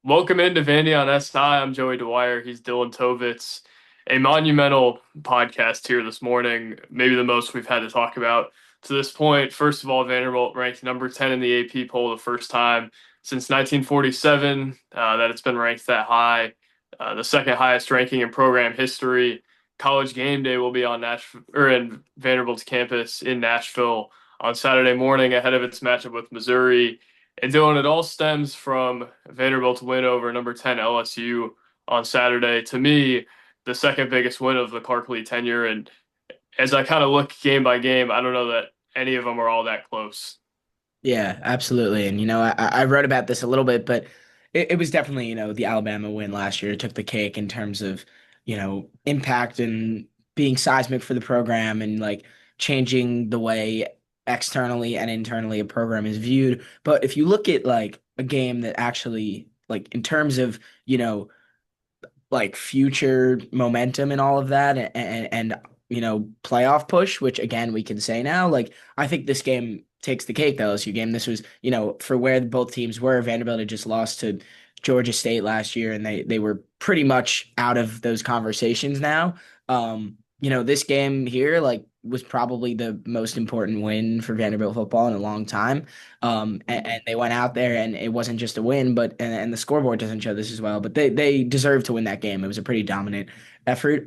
Welcome into Vandy on SI. I'm Joey Dwyer. He's Dylan Tovitz. A monumental podcast here this morning, maybe the most we've had to talk about to this point. First of all, Vanderbilt ranked number 10 in the AP poll the first time since 1947 that it's been ranked that high. The second highest ranking in program history. College game day will be on Nashville or in Vanderbilt's campus in Nashville on Saturday morning ahead of its matchup with Missouri. And Dylan, it all stems from Vanderbilt's win over number 10 LSU on Saturday. To me, the second biggest win of the Clark Lee tenure. And as I kind of look game by game, I don't know that any of them are all that close. Yeah, absolutely. And, I wrote about this a little bit, but it was definitely, the Alabama win last year took the cake in terms of, impact and being seismic for the program and like changing the way externally and internally a program is viewed. But if you look at like a game that actually, like in terms of, like future momentum and all of that and playoff push, which again we can say now, like I think this game takes the cake, the LSU game. This was, for where both teams were. Vanderbilt had just lost to Georgia State last year, and they were pretty much out of those conversations now. This game here, like, was probably the most important win for Vanderbilt football in a long time. And they went out there, and it wasn't just a win, but and the scoreboard doesn't show this as well, but they deserved to win that game. It was a pretty dominant effort.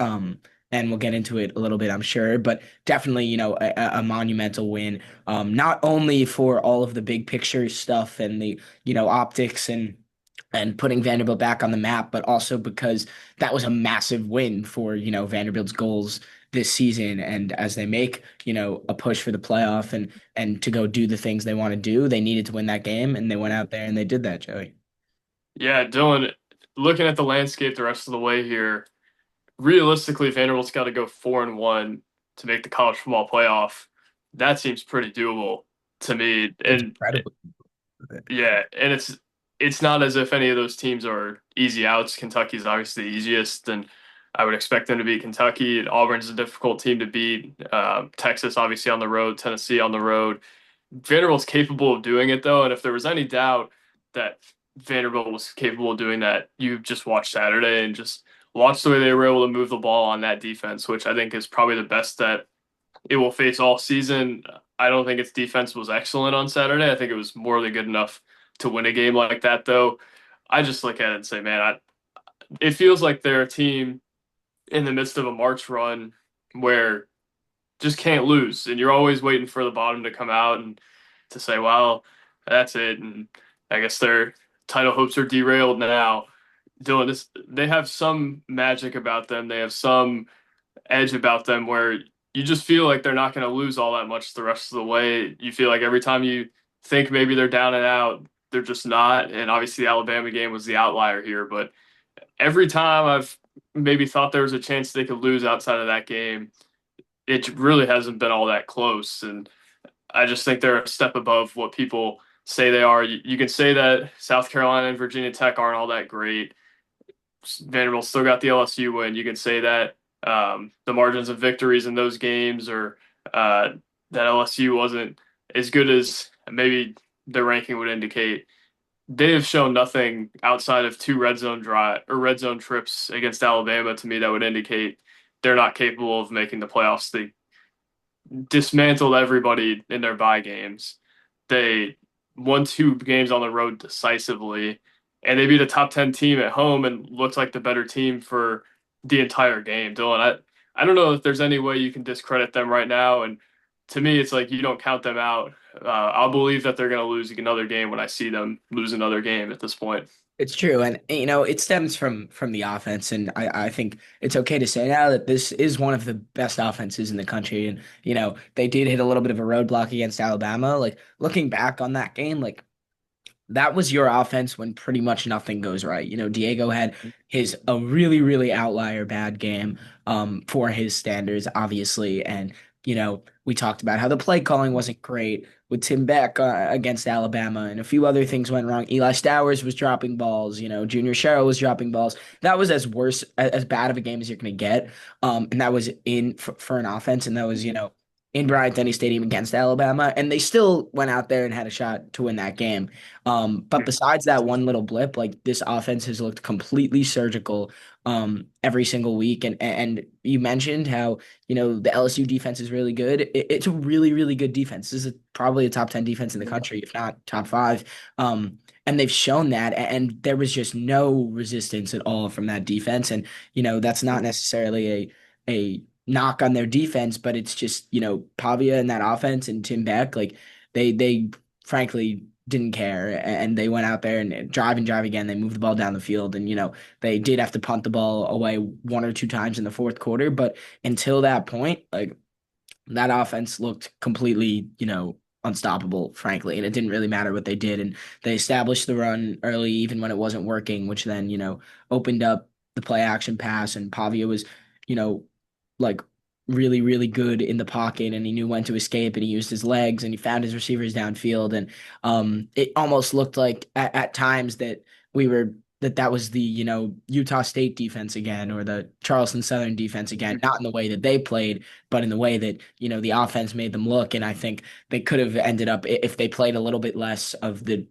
And we'll get into it a little bit, I'm sure, but definitely, a monumental win. Not only for all of the big picture stuff and the, optics and putting Vanderbilt back on the map, but also because that was a massive win for, Vanderbilt's goals this season. And as they make, a push for the playoff and to go do the things they want to do, they needed to win that game, and they went out there and they did that, Joey. Yeah, Dylan, looking at the landscape the rest of the way here, realistically, Vanderbilt's got to go 4-1 to make the college football playoff. That seems pretty doable to me. It's And incredible. yeah, and it's not as if any of those teams are easy outs. Kentucky's obviously the easiest, and I would expect them to beat Kentucky. Auburn's a difficult team to beat. Texas obviously on the road, Tennessee on the road. Vanderbilt's capable of doing it though, and if there was any doubt that Vanderbilt was capable of doing that, you just watch Saturday and just watch the way they were able to move the ball on that defense, which I think is probably the best that it will face all season. I don't think its defense was excellent on Saturday. I think it was more than good enough to win a game like that, though. I just look at it and say, man, it feels like they're a team in the midst of a March run where just can't lose, and you're always waiting for the bottom to come out and to say, well, that's it, and I guess their title hopes are derailed now. Dylan, they have some magic about them. They have some edge about them where you just feel like they're not going to lose all that much the rest of the way. You feel like every time you think maybe they're down and out, they're just not. And obviously, the Alabama game was the outlier here, but every time I've maybe thought there was a chance they could lose outside of that game, it really hasn't been all that close. And I just think they're a step above what people say they are. You can say that South Carolina and Virginia Tech aren't all that great. Vanderbilt still got the LSU win. You can say that the margins of victories in those games or that LSU wasn't as good as maybe the ranking would indicate. They have shown nothing outside of two red zone trips against Alabama to me that would indicate they're not capable of making the playoffs. They dismantled everybody in their bye games. They won two games on the road decisively, and they beat a top 10 team at home and looked like the better team for the entire game. Dylan, I don't know if there's any way you can discredit them right now. And to me, it's like you don't count them out. I'll believe that they're going to lose another game when I see them lose another game at this point. It's true, and it stems from the offense, and I think it's okay to say now that this is one of the best offenses in the country, and they did hit a little bit of a roadblock against Alabama. Like looking back on that game, like that was your offense when pretty much nothing goes right. Diego had his a really, really outlier bad game for his standards, obviously. And, we talked about how the play calling wasn't great with Tim Beck against Alabama, and a few other things went wrong. Eli Stowers was dropping balls, Junior Sherrill was dropping balls. That was as bad of a game as you're going to get. And that was in for an offense, and that was, in Bryant-Denny Stadium against Alabama, and they still went out there and had a shot to win that game. But besides that one little blip, like this offense has looked completely surgical every single week. And you mentioned how the LSU defense is really good. It's a really really good defense. This is probably a top 10 defense in the country, if not top five. And they've shown that, and there was just no resistance at all from that defense. And that's not necessarily a knock on their defense, but it's just Pavia and that offense and Tim Beck, like they frankly didn't care, and they went out there and drive again. They moved the ball down the field, and they did have to punt the ball away one or two times in the fourth quarter, but until that point, like that offense looked completely, unstoppable, frankly. And it didn't really matter what they did. And they established the run early, even when it wasn't working, which then, opened up the play action pass. And Pavia was, you know, like really, really good in the pocket, and he knew when to escape, and he used his legs, and he found his receivers downfield. And it almost looked like at times that we were that was the Utah State defense again, or the Charleston Southern defense again, not in the way that they played, but in the way that the offense made them look. And I think they could have ended up, if they played a little bit less of the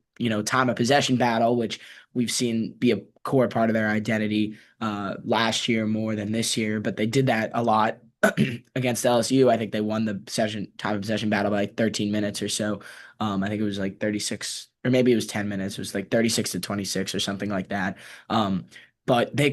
time of possession battle, which we've seen be a core part of their identity last year more than this year, but they did that a lot against LSU. I think they won the time of possession battle by like 13 minutes or so. I think it was like 36, or maybe it was 10 minutes. It was like 36-26 or something like that. But this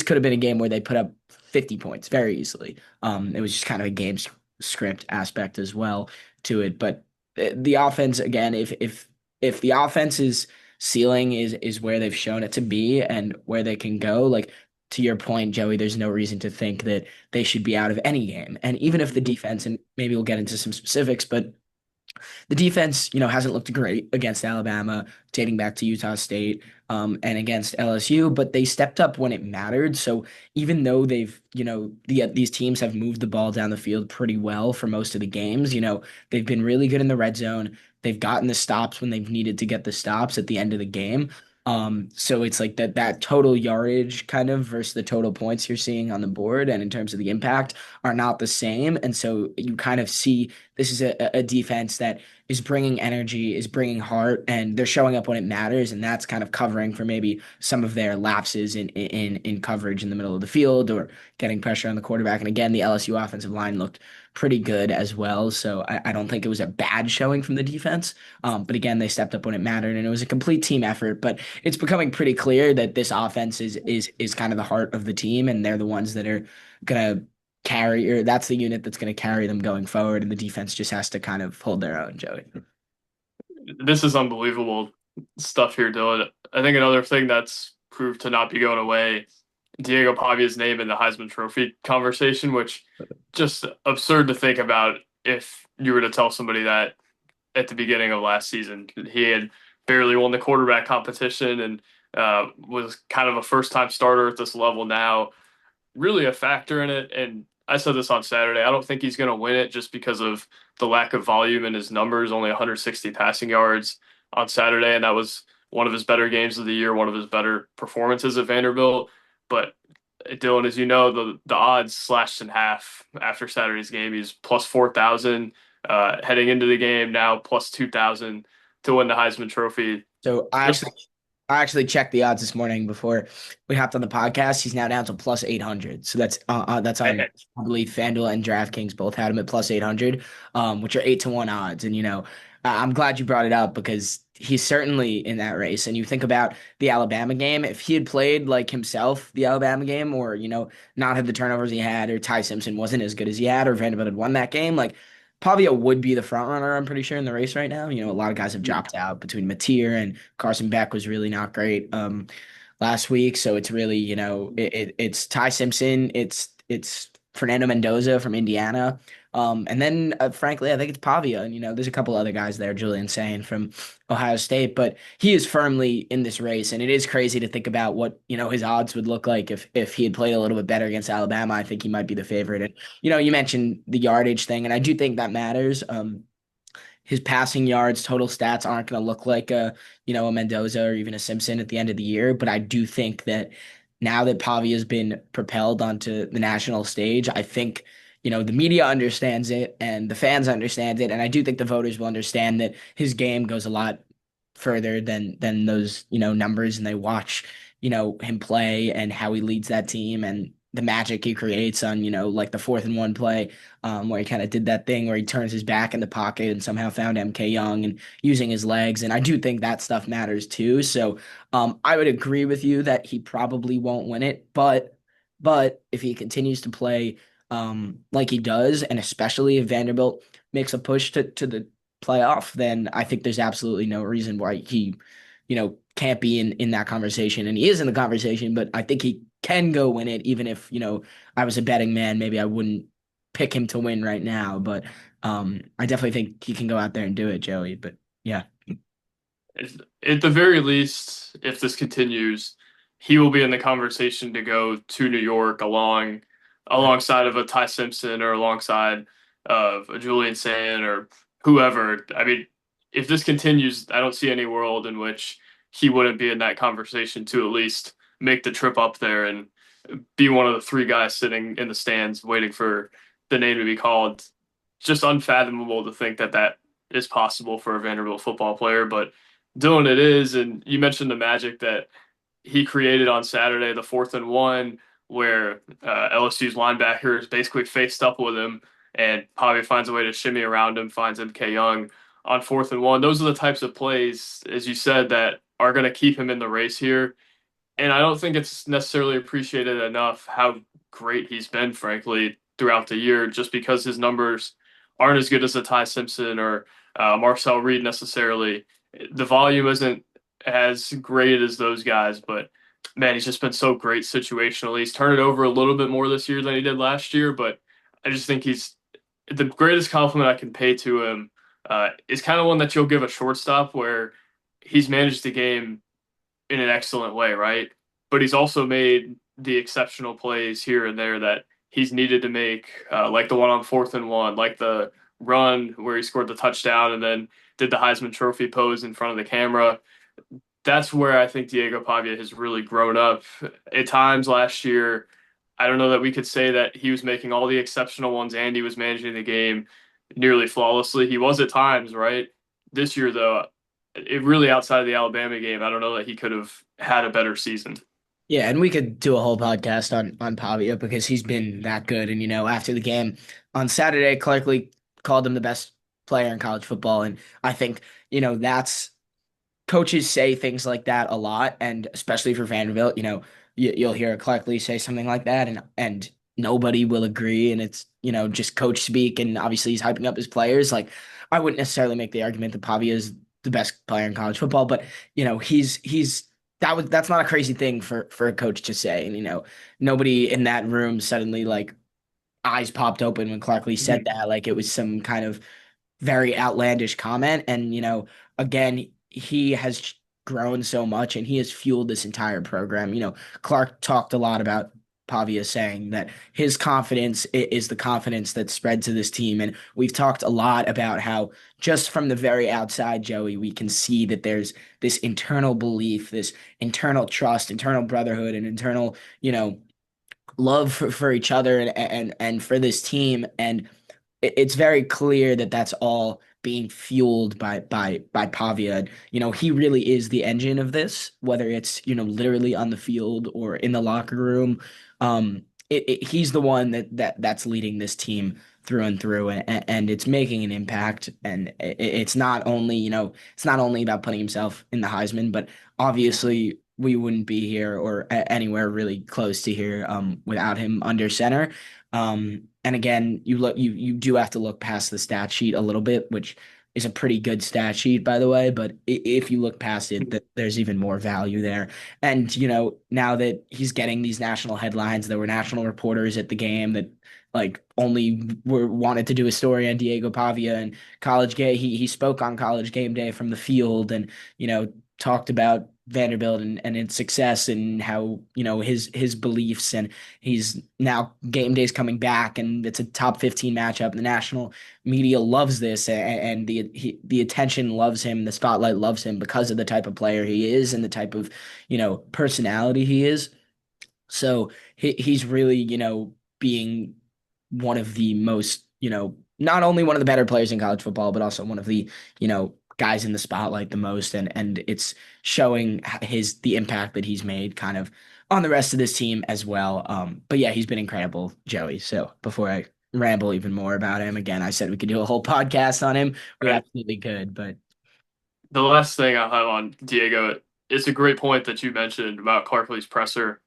could have been a game where they put up 50 points very easily. It was just kind of a game script aspect as well to it. But the offense, again, if the offense's ceiling is where they've shown it to be and where they can go, like to your point, Joey, there's no reason to think that they should be out of any game. And even if the defense, and maybe we'll get into some specifics, but the defense, hasn't looked great against Alabama, dating back to Utah State, and against LSU, but they stepped up when it mattered. So even though these teams have moved the ball down the field pretty well for most of the games, they've been really good in the red zone. They've gotten the stops when they've needed to get the stops at the end of the game. So it's like that total yardage kind of versus the total points you're seeing on the board, and in terms of the impact, are not the same. And so you kind of see this is a defense that is bringing energy, is bringing heart, and they're showing up when it matters, and that's kind of covering for maybe some of their lapses in coverage in the middle of the field, or getting pressure on the quarterback. And again, the LSU offensive line looked pretty good as well, so I don't think it was a bad showing from the defense. But again, they stepped up when it mattered, and it was a complete team effort. But it's becoming pretty clear that this offense is kind of the heart of the team, and they're the ones that are gonna carry, or that's the unit that's going to carry them going forward, and the defense just has to kind of hold their own, Joey. This is unbelievable stuff here, Dylan. I think another thing that's proved to not be going away, Diego Pavia's name in the Heisman Trophy conversation, which just absurd to think about if you were to tell somebody that at the beginning of last season. He had barely won the quarterback competition and was kind of a first time starter at this level now, really a factor in it. And I said this on Saturday. I don't think he's going to win it just because of the lack of volume in his numbers. Only 160 passing yards on Saturday, and that was one of his better games of the year, one of his better performances at Vanderbilt. But Dylan, as you know, the odds slashed in half after Saturday's game. He's plus 4,000 heading into the game, now plus 2,000 to win the Heisman Trophy. So I actually checked the odds this morning before we hopped on the podcast. He's now down to plus 800. So that's on, I believe, FanDuel and DraftKings both had him at plus 800, which are 8-1 odds. And I'm glad you brought it up, because he's certainly in that race. And you think about the Alabama game, if he had played like himself the Alabama game, or not had the turnovers he had, or Ty Simpson wasn't as good as he had, or Vanderbilt had won that game, like Pavia would be the front runner, I'm pretty sure, in the race right now. A lot of guys have dropped out between Mateer and Carson Beck was really not great last week. So it's really, it's Ty Simpson, it's Fernando Mendoza from Indiana. And then frankly, I think it's Pavia. And there's a couple other guys there, Julian Sain from Ohio State, but he is firmly in this race. And it is crazy to think about what, his odds would look like if he had played a little bit better against Alabama. I think he might be the favorite. And you mentioned the yardage thing, and I do think that matters. His passing yards, total stats aren't going to look like a Mendoza or even a Simpson at the end of the year. But I do think that now that Pavia has been propelled onto the national stage, I think the media understands it and the fans understand it, and I do think the voters will understand that his game goes a lot further than those numbers, and they watch him play and how he leads that team and the magic he creates on like the 4th and 1 play, where he kind of did that thing where he turns his back in the pocket and somehow found MK Young and using his legs, and I do think that stuff matters too. So I would agree with you that he probably won't win it, but if he continues to play like he does, and especially if Vanderbilt makes a push to the playoff, then I think there's absolutely no reason why he, can't be in that conversation. And he is in the conversation, but I think he can go win it, even if, I was a betting man, maybe I wouldn't pick him to win right now. But I definitely think he can go out there and do it, Joey. But yeah. At the very least, if this continues, he will be in the conversation to go to New York alongside of a Ty Simpson or alongside of a Julian Sand or whoever. I mean, if this continues, I don't see any world in which he wouldn't be in that conversation to at least make the trip up there and be one of the three guys sitting in the stands waiting for the name to be called. Just unfathomable to think that that is possible for a Vanderbilt football player, but Dylan, it is. And you mentioned the magic that he created on Saturday, the 4th and 1, where LSU's linebackers basically faced up with him, and Pavia finds a way to shimmy around him, finds MK Young on 4th and 1. Those are the types of plays, as you said, that are going to keep him in the race here. And I don't think it's necessarily appreciated enough how great he's been, frankly, throughout the year, just because his numbers aren't as good as a Ty Simpson or Marcel Reed necessarily. The volume isn't as great as those guys, but man, he's just been so great situationally. He's turned it over a little bit more this year than he did last year, but I just think he's the greatest compliment I can pay to him is kind of one that you'll give a shortstop where he's managed the game in an excellent way, right? But he's also made the exceptional plays here and there that he's needed to make, like the one on 4th and 1, like the run where he scored the touchdown and then did the Heisman Trophy pose in front of the camera. That's where I think Diego Pavia has really grown up. At times last year, I don't know that we could say that he was making all the exceptional ones and he was managing the game nearly flawlessly. He was at times, right? This year, though, it really outside of the Alabama game, I don't know that he could have had a better season. Yeah, and we could do a whole podcast on Pavia because he's been that good. And after the game on Saturday, Clark Lee called him the best player in college football, and I think that's coaches say things like that a lot, and especially for Vanderbilt, you'll hear Clark Lee say something like that, and nobody will agree, and it's just coach speak, and obviously he's hyping up his players. Like I wouldn't necessarily make the argument that Pavia is the best player in college football, but he's that's not a crazy thing for a coach to say, and nobody in that room suddenly like eyes popped open when Clark Lee said Mhm. that, like it was some kind of very outlandish comment. And, again, he has grown so much and he has fueled this entire program. Clark talked a lot about Pavia saying that his confidence is the confidence that's spread to this team. And we've talked a lot about how just from the very outside, Joey, we can see that there's this internal belief, this internal trust, internal brotherhood, and internal, love for each other and for this team. And it's very clear that that's all being fueled by Pavia. He really is the engine of this, whether it's literally on the field or in the locker room. He's the one that's leading this team through and through, and it's making an impact. And it's not only it's not only about putting himself in the Heisman, but obviously we wouldn't be here or anywhere really close to here without him under center. And again, you do have to look past the stat sheet a little bit, which is a pretty good stat sheet, by the way. But if you look past it, there's even more value there. And now that he's getting these national headlines, there were national reporters at the game that like only were wanted to do a story on Diego Pavia and college game. He spoke on college game day from the field, and talked about Vanderbilt and its success and how his beliefs, and he's now game day's coming back and it's a top 15 matchup. The national media loves this, and the attention loves him, the spotlight loves him because of the type of player he is and the type of personality he is. So he's really being one of the most, not only one of the better players in college football, but also one of the, guys in the spotlight the most. And it's showing the impact that he's made kind of on the rest of this team as well. But yeah, he's been incredible, Joey. So before I ramble even more about him, again, I said we could do a whole podcast on him. We Right. absolutely could, but The last thing I'll have on Diego, it's a great point that you mentioned about Clarkley's presser.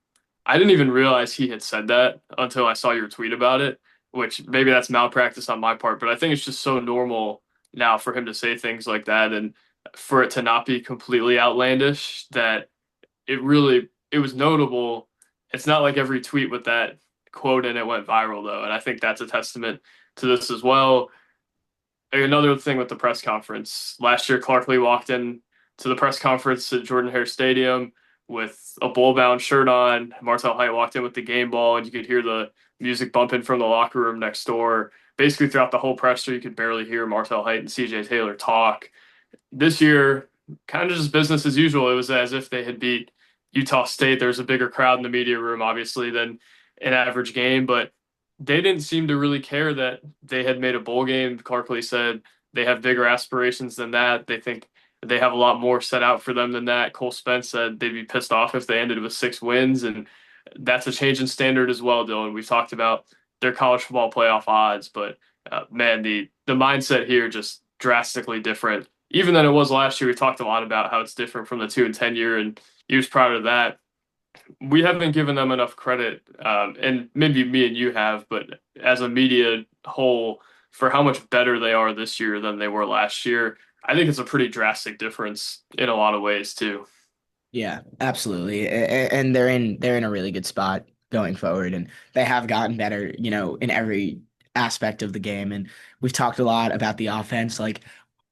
I didn't even realize he had said that until I saw your tweet about it, which maybe that's malpractice on my part, but I think it's just so normal now for him to say things like that and for it to not be completely outlandish that it was notable. It's not like every tweet with that quote in it went viral though, and I think that's a testament to this as well. Another thing with the press conference last year, Clarkley walked in to the press conference at Jordan Hare Stadium with a bowl bound shirt on. Martel Height walked in with the game ball, and you could hear the music bumping from the locker room next door. Basically, throughout the whole presser, you could barely hear Martel Height and CJ Taylor talk. This year, kind of just business as usual. It was as if they had beat Utah State. There's a bigger crowd in the media room, obviously, than an average game, but they didn't seem to really care that they had made a bowl game. Clarkley said they have bigger aspirations than that. They think they have a lot more set out for them than that. Cole Spence said they'd be pissed off if they ended with 6 wins, and that's a change in standard as well, Dylan. We've talked about their college football playoff odds, but man, the mindset here just drastically different. Even than it was last year, we talked a lot about how it's different from the 2 and 10 year and years prior to that. We haven't given them enough credit, and maybe me and you have, but as a media whole, for how much better they are this year than they were last year. I think it's a pretty drastic difference in a lot of ways too. yeah, absolutely. And they're in a really good spot going forward, and they have gotten better, in every aspect of the game. And we've talked a lot about the offense. Like,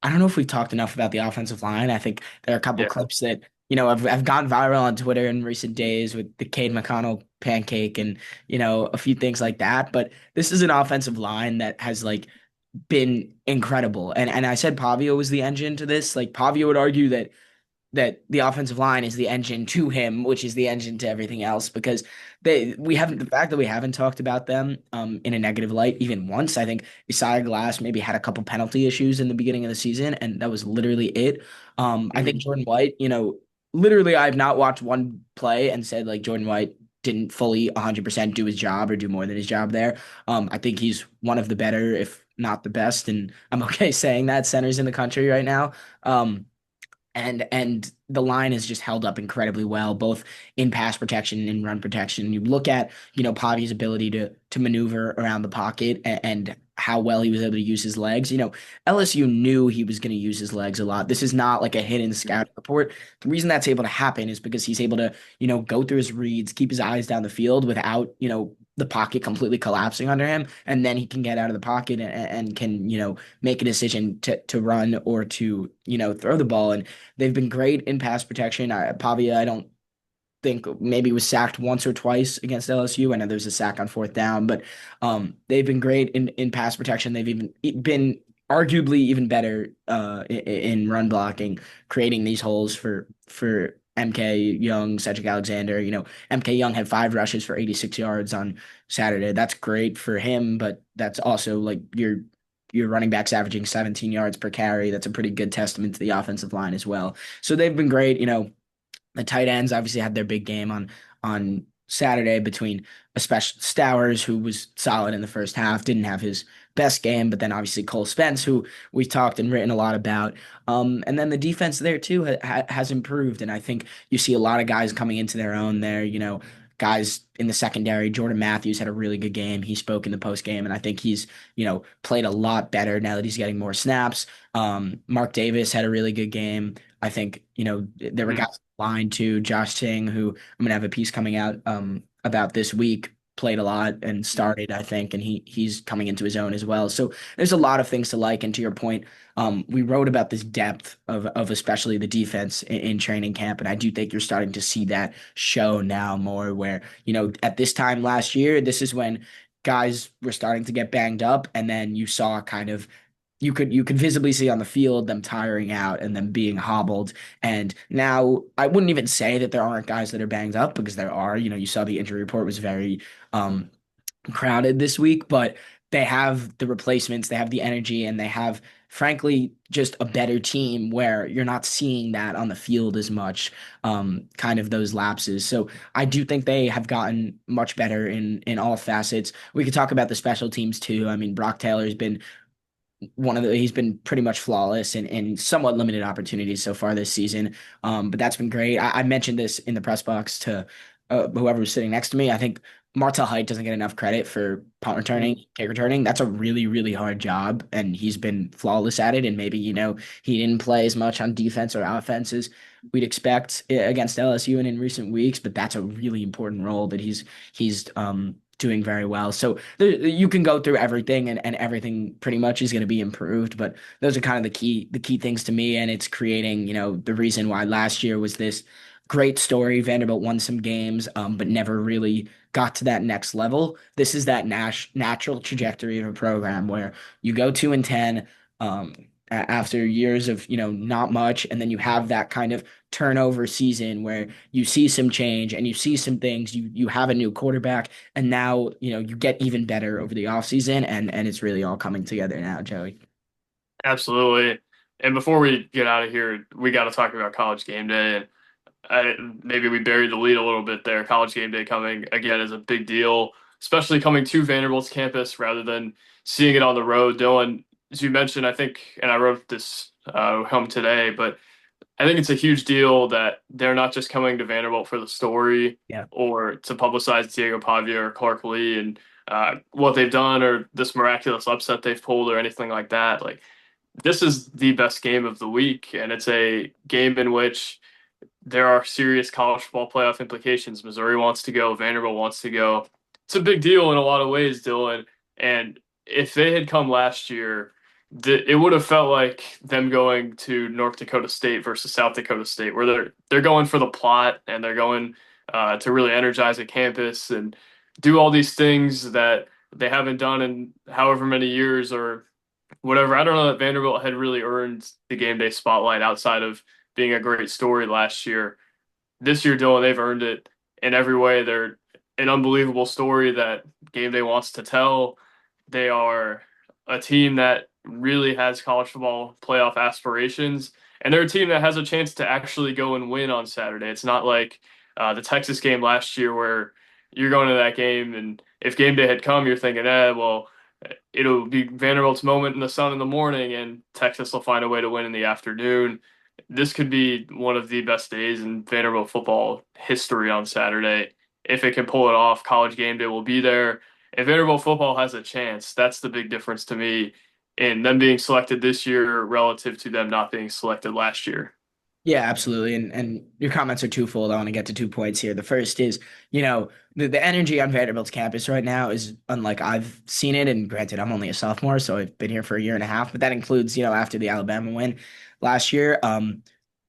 I don't know if we've talked enough about the offensive line. I think there are a couple Yeah. clips that, have gone viral on Twitter in recent days with the Cade McConnell pancake and, a few things like that. But this is an offensive line that has like been incredible. And I said Pavia was the engine to this. Like Pavia would argue that the offensive line is the engine to him, which is the engine to everything else. Because we haven't the fact that we haven't talked about them in a negative light even once. I think Isaiah Glass maybe had a couple penalty issues in the beginning of the season, and that was literally it. I think Mhm. Jordan White, literally I've not watched one play and said like Jordan White didn't fully 100% do his job or do more than his job there. I think he's one of the better, if not the best, and I'm okay saying that centers in the country right now. And the line has just held up incredibly well, both in pass protection and in run protection. You look at Pavia's ability to maneuver around the pocket and how well he was able to use his legs. LSU knew he was going to use his legs a lot. This is not like a hidden scout report. The reason that's able to happen is because he's able to go through his reads, keep his eyes down the field without the pocket completely collapsing under him, and then he can get out of the pocket and can make a decision to run or to throw the ball. And they've been great in pass protection. Pavia, I don't think maybe was sacked once or twice against LSU. I know there's a sack on fourth down, but they've been great in pass protection. They've even been arguably even better in run blocking, creating these holes for MK Young, Cedric Alexander. MK Young had 5 rushes for 86 yards on Saturday. That's great for him, but that's also like your running backs averaging 17 yards per carry. That's a pretty good testament to the offensive line as well. So they've been great. The tight ends obviously had their big game on Saturday between especially Stowers, who was solid in the first half, didn't have his best game, but then obviously Cole Spence, who we've talked and written a lot about. And then the defense there too has improved, and I think you see a lot of guys coming into their own there. Guys in the secondary. Jordan Matthews had a really good game. He spoke in the post game, and I think he's played a lot better now that he's getting more snaps. Mark Davis had a really good game. I think, there were Mhm. guys line too. Josh Ting, who I'm gonna have a piece coming out about this week, played a lot and started, I think, and he's coming into his own as well. So there's a lot of things to like. And to your point, we wrote about this depth of especially the defense in training camp, and I do think you're starting to see that show now more. Where at this time last year, this is when guys were starting to get banged up, and then you saw kind of you could visibly see on the field them tiring out and them being hobbled. And now I wouldn't even say that there aren't guys that are banged up because there are. You saw the injury report was very crowded this week, but they have the replacements, they have the energy, and they have, frankly, just a better team where you're not seeing that on the field as much, kind of those lapses. So I do think they have gotten much better in all facets. We could talk about the special teams too. I mean, Brock Taylor's been he's been pretty much flawless and somewhat limited opportunities so far this season. But that's been great. I mentioned this in the press box to whoever was sitting next to me. I think Martel Height doesn't get enough credit for punt returning, Mm. kick returning. That's a really, really hard job, and he's been flawless at it. And maybe, he didn't play as much on defense or offense as we'd expect against LSU and in recent weeks, but that's a really important role that he's doing very well. So you can go through everything, and everything pretty much is going to be improved. But those are kind of the key things to me. And it's creating, the reason why last year was this great story. Vanderbilt won some games, but never really got to that next level. This is that natural trajectory of a program where you go 2-10. After years of not much, and then you have that kind of turnover season where you see some change and you see some things. You have a new quarterback, and now you get even better over the offseason, and it's really all coming together now, Joey. Absolutely. And before we get out of here, we got to talk about College Game Day. And maybe we buried the lead a little bit there. College Game Day coming again is a big deal, especially coming to Vanderbilt's campus rather than seeing it on the road. Dylan, as you mentioned, I think, and I wrote this home today, but I think it's a huge deal that they're not just coming to Vanderbilt for the story Yeah. or to publicize Diego Pavia or Clark Lee and what they've done or this miraculous upset they've pulled or anything like that. Like, this is the best game of the week, and it's a game in which there are serious college football playoff implications. Missouri wants to go, Vanderbilt wants to go. It's a big deal in a lot of ways, Dylan. And if they had come last year, it would have felt like them going to North Dakota State versus South Dakota State, where they're going for the plot and they're going to really energize a campus and do all these things that they haven't done in however many years or whatever. I don't know that Vanderbilt had really earned the game day spotlight outside of being a great story last year. This year, Dylan, they've earned it in every way. They're an unbelievable story that game day wants to tell. They are a team that really has college football playoff aspirations, and they're a team that has a chance to actually go and win on Saturday. It's not like the Texas game last year where you're going to that game, and if game day had come, you're thinking, well, it'll be Vanderbilt's moment in the sun in the morning, and Texas will find a way to win in the afternoon. This could be one of the best days in Vanderbilt football history on Saturday. If it can pull it off, College Game Day will be there. If Vanderbilt football has a chance, that's the big difference to me in them being selected this year relative to them not being selected last year. Yeah, absolutely. And your comments are twofold. I want to get to 2 points here. The first is, the energy on Vanderbilt's campus right now is unlike I've seen it. And granted, I'm only a sophomore, so I've been here for a year and a half, but that includes, after the Alabama win last year.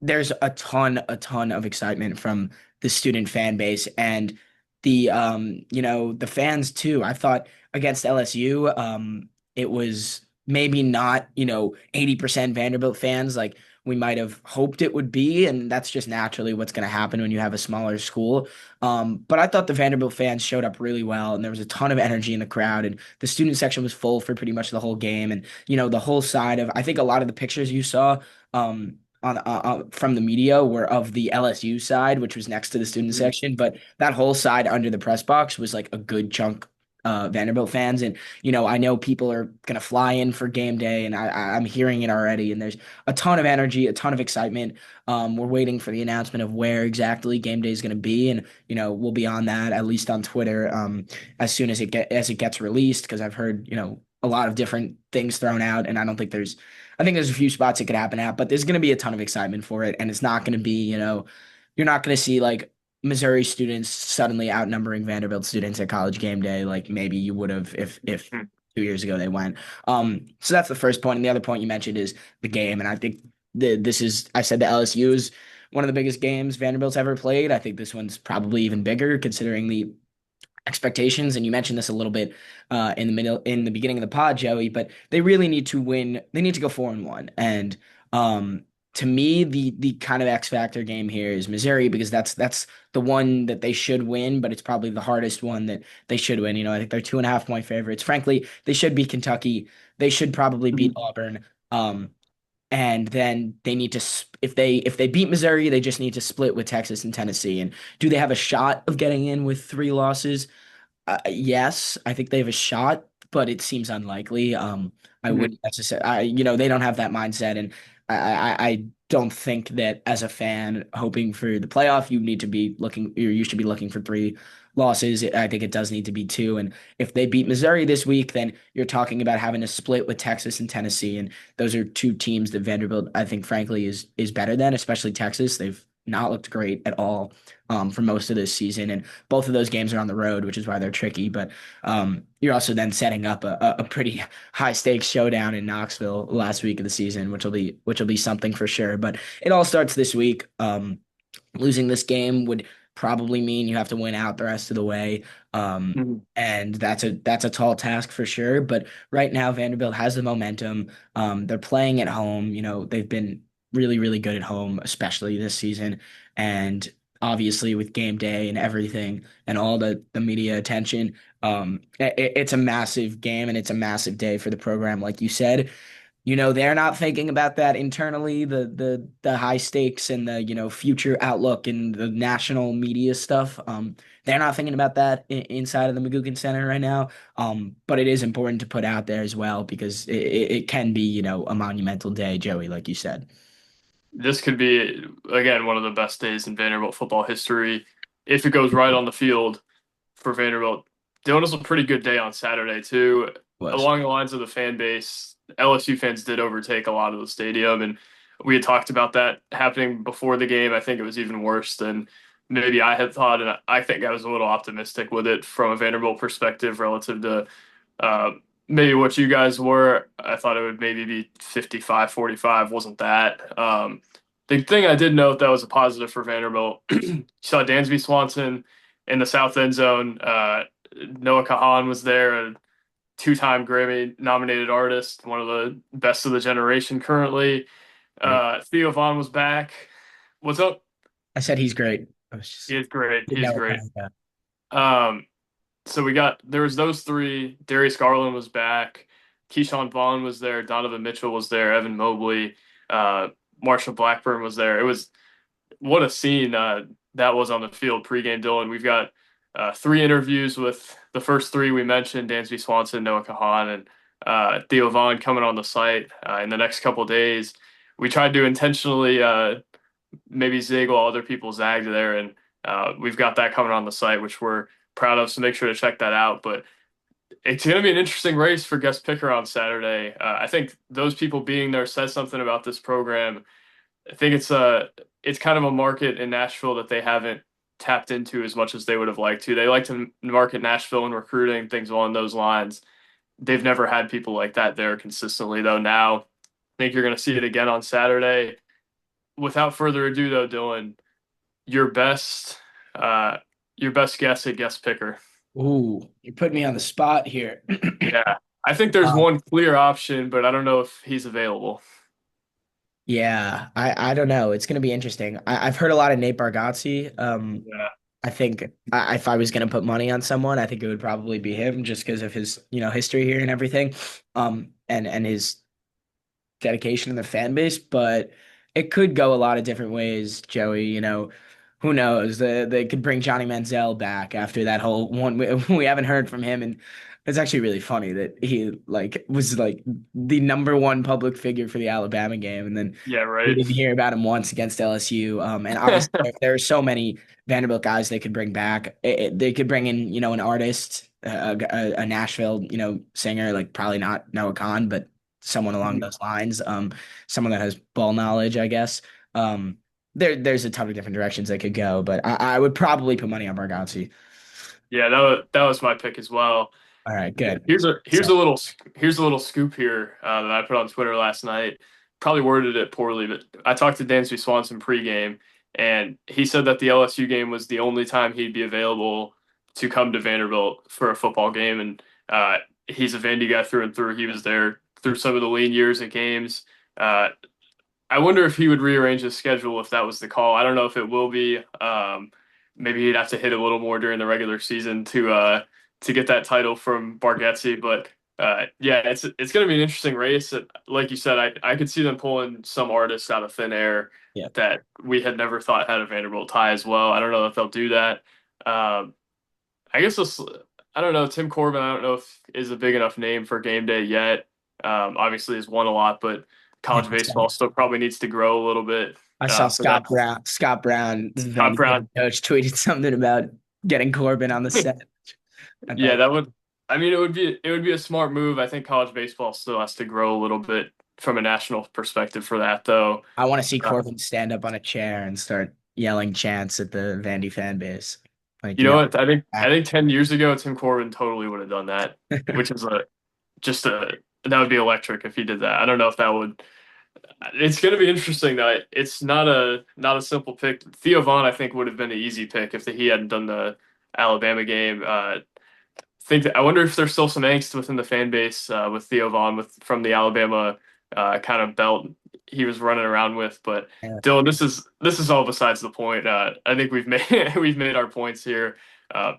There's a ton of excitement from the student fan base and the fans too. I thought against LSU, it was maybe not, 80% Vanderbilt fans like we might have hoped it would be, and that's just naturally what's going to happen when you have a smaller school. But I thought the Vanderbilt fans showed up really well, and there was a ton of energy in the crowd, and the student section was full for pretty much the whole game. And the whole side of I think a lot of the pictures you saw from the media were of the LSU side, which was next to the student Mhm. section, but that whole side under the press box was like a good chunk. Vanderbilt fans, and I know people are gonna fly in for game day, and I'm hearing it already. And there's a ton of energy, a ton of excitement. We're waiting for the announcement of where exactly game day is going to be, and we'll be on that at least on Twitter as soon as it gets released. Because I've heard a lot of different things thrown out, and I think there's a few spots it could happen at, but there's going to be a ton of excitement for it, and it's not going to be you're not going to see like Missouri students suddenly outnumbering Vanderbilt students at college game day like maybe you would have if 2 years ago they went. So that's the first point. And the other point you mentioned is the game. And I think I said the LSU is one of the biggest games Vanderbilt's ever played. I think this one's probably even bigger considering the expectations. And you mentioned this a little bit in the beginning of the pod, Joey, but they really need to win. They need to go 4-1. And to me, the kind of X factor game here is Missouri because that's the one that they should win, but it's probably the hardest one that they should win. I think they're 2.5 point favorites. Frankly, they should beat Kentucky. They should probably beat Mhm. Auburn. And then they need to if they beat Missouri, they just need to split with Texas and Tennessee. And do they have a shot of getting in with 3 losses? Yes, I think they have a shot, but it seems unlikely. I Mhm. wouldn't necessarily, they don't have that mindset, and I don't think that as a fan hoping for the playoff, you should be looking for 3 losses. I think it does need to be two, and if they beat Missouri this week, then you're talking about having to split with Texas and Tennessee, and those are two teams that Vanderbilt, I think, frankly, is better than, especially Texas. They've not looked great at all for most of this season, and both of those games are on the road, which is why they're tricky. But you're also then setting up a pretty high stakes showdown in Knoxville last week of the season, which will be something for sure. But it all starts this week. Losing this game would probably mean you have to win out the rest of the way. Mhm. And that's a tall task for sure. But right now, Vanderbilt has the momentum. They're playing at home. They've been really, really good at home, especially this season. And obviously, with game day and everything and all the media attention, it's a massive game and it's a massive day for the program, like you said. They're not thinking about that internally, the high stakes and the, future outlook and the national media stuff. They're not thinking about that inside of the McGugan Center right now. But it is important to put out there as well because it can be, a monumental day, Joey, like you said. This could be, again, one of the best days in Vanderbilt football history if it goes right on the field for Vanderbilt. Dylan was a pretty good day on Saturday, too. Was. Along the lines of the fan base, LSU fans did overtake a lot of the stadium, and we had talked about that happening before the game. I think it was even worse than maybe I had thought, and I think I was a little optimistic with it from a Vanderbilt perspective relative to uh, maybe what you guys were. I thought it would maybe be 55-45. Wasn't that. The thing I did note that was a positive for Vanderbilt, you saw Dansby Swanson in the South end zone. Noah Kahan was there, a two-time Grammy nominated artist, one of the best of the generation currently. Great. Theo Vaughn was back. What's up? I said he's great. I was He just is great. didn't He's know what great. kind of Um, so there was those three. Darius Garland was back. Keyshawn Vaughn was there. Donovan Mitchell was there. Evan Mobley. Marshall Blackburn was there. It was what a scene that was on the field pregame, Dylan. We've got 3 interviews with the first three we mentioned: Dansby Swanson, Noah Kahan, and Theo Vaughn coming on the site in the next couple of days. We tried to intentionally maybe zig while other people zagged there, and we've got that coming on the site, which we're proud of. So make sure to check that out. But it's going to be an interesting race for guest picker on Saturday. I think those people being there says something about this program. I think it's kind of a market in Nashville that they haven't tapped into as much as they would have liked to. They like to market Nashville and recruiting, things along those lines. They've never had people like that there consistently, though. Now, I think you're going to see it again on Saturday. Without further ado, though, Dylan, your best uh, your best guess at guest picker. Ooh, you put me on the spot here. Yeah, I think there's Um, one clear option, but I don't know if he's available. yeah, I don't know. It's gonna be interesting. I've heard a lot of Nate Bargatze. Yeah. I think if I was going to put money on someone, I think it would probably be him just because of his, history here and everything, and his dedication to the fan base. But it could go a lot of different ways, Joey. Who knows? They could bring Johnny Manziel back after that whole one. We haven't heard from him, and it's actually really funny that he was the number one public figure for the Alabama game, and then Yeah, we right. didn't hear about him once against LSU. And obviously there are so many Vanderbilt guys they could bring back. They could bring in, an artist, a Nashville, singer, like probably not Noah Khan, but someone along those lines. Someone that has ball knowledge, I guess. There's a ton of different directions they could go, but I would probably put money on Bargatze. Yeah, that was my pick as well. All right, good. Here's So, a little scoop here that I put on Twitter last night. Probably worded it poorly, but I talked to Dansby Swanson pregame, and he said that the LSU game was the only time he'd be available to come to Vanderbilt for a football game. And he's a Vandy guy through and through. He was there through some of the lean years at games. Uh, I wonder if he would rearrange his schedule if that was the call. I don't know if it will be. Maybe he'd have to hit a little more during the regular season to get that title from Bargetzi. But yeah, it's going to be an interesting race. Like you said, I could see them pulling some artists out of thin air Yeah. that we had never thought had a Vanderbilt tie as well. I don't know if they'll do that. Um, I guess I don't know. Tim Corbin, I don't know if is a big enough name for game day yet. Obviously, has won a lot, but Yeah, college baseball still probably needs to grow a little bit I saw for that. Scott Brown, the Scott Vandy Brown, coach, tweeted something about getting Corbin on the set. I yeah, thought that would. I mean, it would be a smart move. I think college baseball still has to grow a little bit from a national perspective for that, though. I want to see Uh, Corbin stand up on a chair and start yelling chants at the Vandy fan base. Like, you you know know, what? I back. think 10 years ago, Tim Corbin totally would have done that, which is just a that would be electric if he did that. I don't know if that would. It's going to be interesting though. It's not a simple pick. Theo Vaughn, I think, would have been an easy pick if he hadn't done the Alabama game. I wonder if there's still some angst within the fan base with Theo Vaughn from the Alabama kind of belt he was running around with. But Yeah. Dylan, this is all besides the point. I think we've made we've made our points here.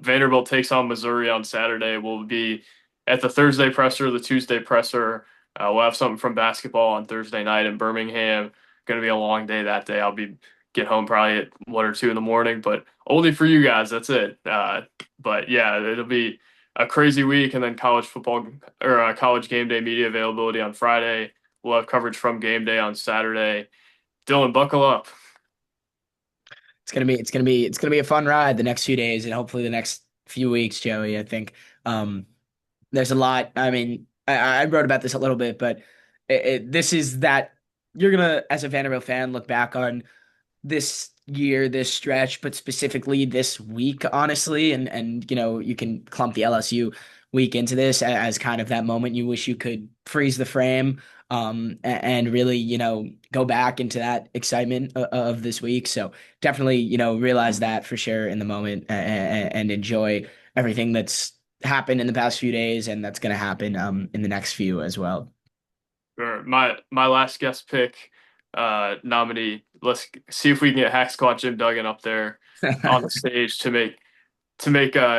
Vanderbilt takes on Missouri on Saturday. We'll be at the Thursday presser, the Tuesday presser. We'll have something from basketball on Thursday night in Birmingham. Going to be a long day that day. I'll be get home probably at 1 or 2 in the morning, but only for you guys. That's it. But yeah, it'll be a crazy week, and then college football or college game day media availability on Friday. We'll have coverage from game day on Saturday. Dylan, buckle up. It's gonna be a fun ride the next few days and hopefully the next few weeks, Joey. I think there's a lot. I mean, I wrote about this a little bit, but this is that you're gonna, as a Vanderbilt fan, look back on this year, this stretch, but specifically this week, honestly, and you can clump the LSU week into this as kind of that moment you wish you could freeze the frame, and really, go back into that excitement of this week. So definitely, realize that for sure in the moment, and enjoy everything that's happened in the past few days and that's going to happen in the next few as well. Sure. My last guest pick nominee. Let's see if we can get Hack Squad Jim Duggan up there on the stage to make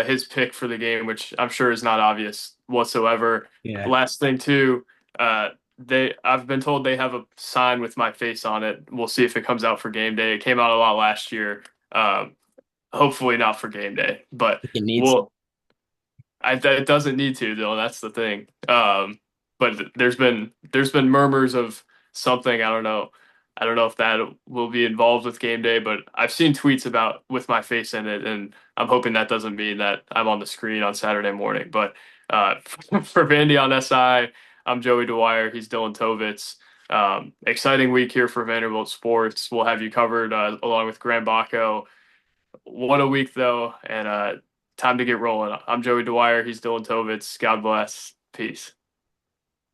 his pick for the game, which I'm sure is not obvious whatsoever. Yeah. Last thing too, I've been told they have a sign with my face on it. We'll see if it comes out for game day. It came out a lot last year. Hopefully not for game day, but It needs. we'll it doesn't need to though. That's the thing. But there's been murmurs of something. I don't know. I don't know if that will be involved with game day, but I've seen tweets about with my face in it, and I'm hoping that doesn't mean that I'm on the screen on Saturday morning. But for Vandy on SI, I'm Joey Dwyer. He's Dylan Tovitz. Exciting week here for Vanderbilt sports. We'll have you covered along with Graham Bacco. What a week though, and time to get rolling. I'm Joey Dwyer. He's Dylan Tovitz. God bless. Peace.